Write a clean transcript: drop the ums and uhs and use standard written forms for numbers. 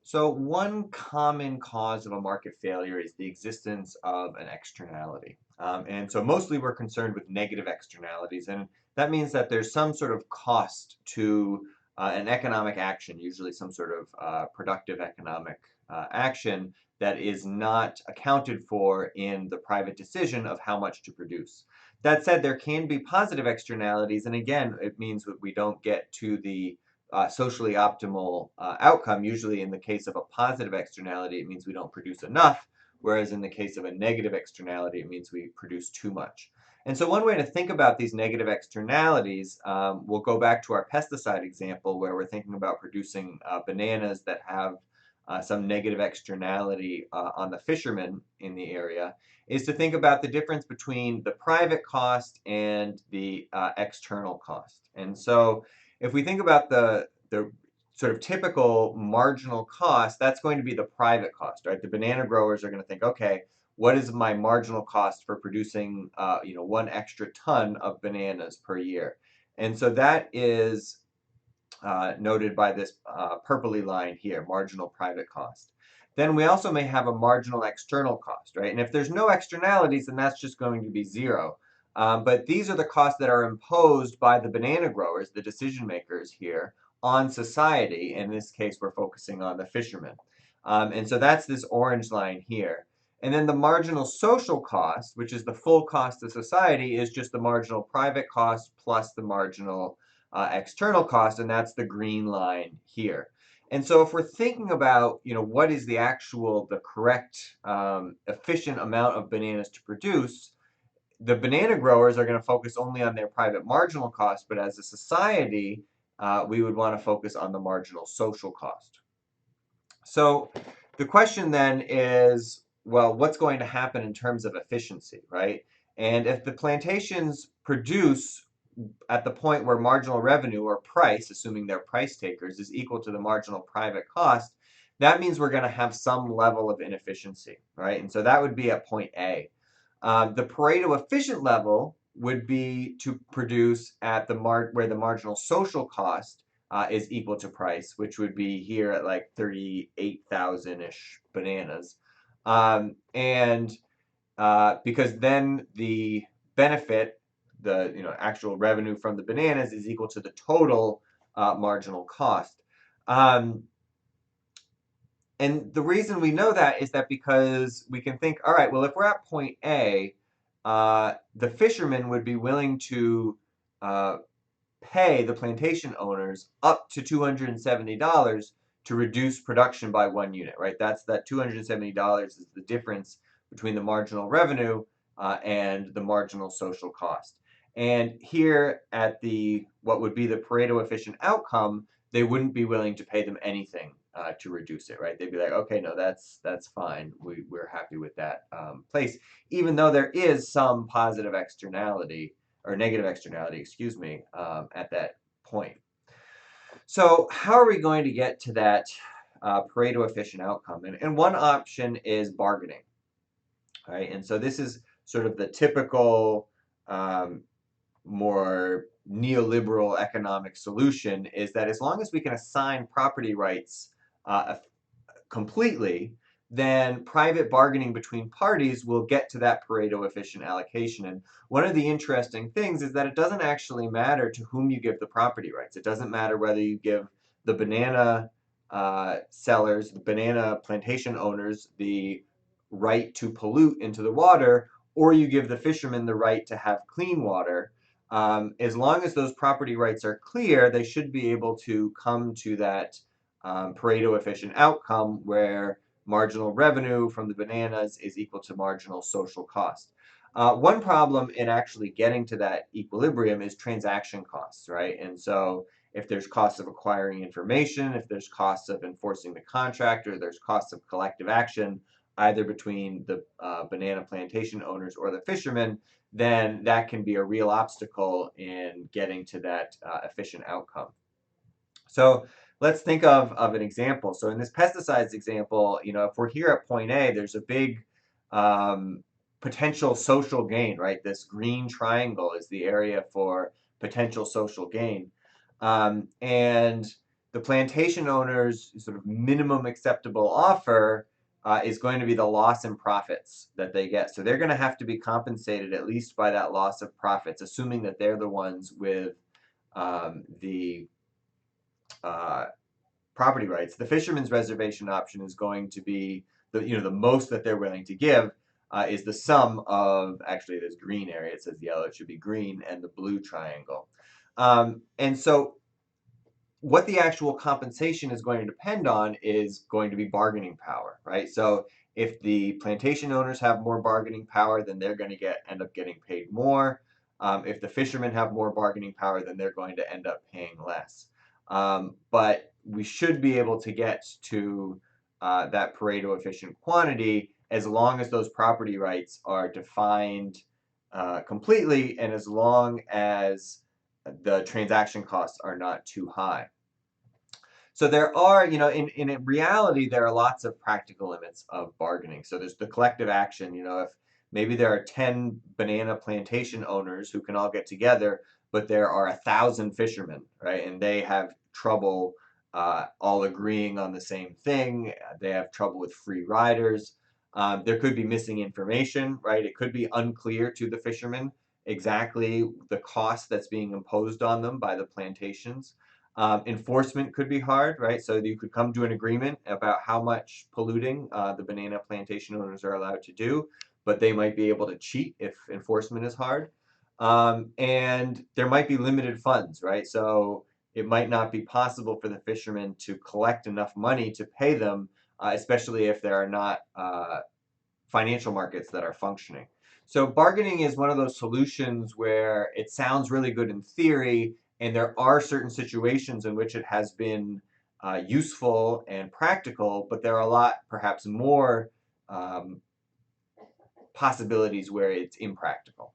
So one common cause of a market failure is the existence of an externality. And so mostly we're concerned with negative externalities, and that means that there's some sort of cost to an economic action, usually some sort of productive economic action that is not accounted for in the private decision of how much to produce. That said, there can be positive externalities, and again, it means that we don't get to the socially optimal outcome. Usually, in the case of a positive externality, it means we don't produce enough, whereas in the case of a negative externality, it means we produce too much. And so, one way to think about these negative externalities, we'll go back to our pesticide example, where we're thinking about producing bananas that have some negative externality on the fishermen in the area, is to think about the difference between the private cost and the external cost. And so, if we think about the sort of typical marginal cost, that's going to be the private cost, right? The banana growers are going to think, okay, what is my marginal cost for producing, one extra ton of bananas per year? And so that is noted by this purpley line here, marginal private cost. Then we also may have a marginal external cost, right? And if there's no externalities, then that's just going to be zero. But these are the costs that are imposed by the banana growers, the decision makers here, on society. In this case, we're focusing on the fishermen. And so that's this orange line here. And then the marginal social cost, which is the full cost of society, is just the marginal private cost plus the marginal external cost, and that's the green line here. And so if we're thinking about, what is the correct efficient amount of bananas to produce, the banana growers are going to focus only on their private marginal cost, but as a society, we would want to focus on the marginal social cost. So the question then is, well, what's going to happen in terms of efficiency, right? And if the plantations produce at the point where marginal revenue or price, assuming they're price takers, is equal to the marginal private cost, that means we're going to have some level of inefficiency, right? And so that would be at point A. The Pareto efficient level would be to produce at where the marginal social cost is equal to price, which would be here at like 38,000-ish bananas. And because then the benefit, the actual revenue from the bananas is equal to the total marginal cost. And the reason we know that is that because we can think, all right, well, if we're at point A, the fishermen would be willing to pay the plantation owners up to $270 to reduce production by 1 unit, right? That $270 is the difference between the marginal revenue and the marginal social cost. And here at what would be the Pareto efficient outcome, they wouldn't be willing to pay them anything to reduce it, right? They'd be like, okay, no, that's fine. We're happy with that place, even though there is some positive externality or negative externality, excuse me, at that point. So how are we going to get to that Pareto efficient outcome? And one option is bargaining, right? And so this is sort of the typical, more neoliberal economic solution, is that as long as we can assign property rights completely, then private bargaining between parties will get to that Pareto efficient allocation. And one of the interesting things is that it doesn't actually matter to whom you give the property rights. It doesn't matter whether you give the banana sellers, the banana plantation owners, the right to pollute into the water, or you give the fishermen the right to have clean water. As long as those property rights are clear, they should be able to come to that Pareto efficient outcome where marginal revenue from the bananas is equal to marginal social cost. One problem in actually getting to that equilibrium is transaction costs, right? And so if there's costs of acquiring information, if there's costs of enforcing the contract, or there's costs of collective action, either between the banana plantation owners or the fishermen, then that can be a real obstacle in getting to that efficient outcome. So let's think of an example. So in this pesticides example, if we're here at point A, there's a big potential social gain, right? This green triangle is the area for potential social gain. And the plantation owner's sort of minimum acceptable offer is going to be the loss in profits that they get. So they're going to have to be compensated at least by that loss of profits, assuming that they're the ones with the property rights. The fisherman's reservation option is going to be the most that they're willing to give is the sum of, actually there's green area, it says yellow, it should be green, and the blue triangle. And so what the actual compensation is going to depend on is going to be bargaining power, right? So if the plantation owners have more bargaining power, then they're going to end up getting paid more. If the fishermen have more bargaining power, then they're going to end up paying less. But we should be able to get to that Pareto efficient quantity as long as those property rights are defined completely, and as long as the transaction costs are not too high. So there are, in reality, there are lots of practical limits of bargaining. So there's the collective action, if maybe there are 10 banana plantation owners who can all get together, but there are 1,000 fishermen, right? And they have trouble all agreeing on the same thing. They have trouble with free riders. There could be missing information, right? It could be unclear to the fishermen exactly the cost that's being imposed on them by the plantations. Enforcement could be hard, right? So you could come to an agreement about how much polluting the banana plantation owners are allowed to do, but they might be able to cheat if enforcement is hard. And there might be limited funds, right? So it might not be possible for the fishermen to collect enough money to pay them, especially if there are not financial markets that are functioning. So bargaining is one of those solutions where it sounds really good in theory, and there are certain situations in which it has been useful and practical, but there are a lot, perhaps more, possibilities where it's impractical.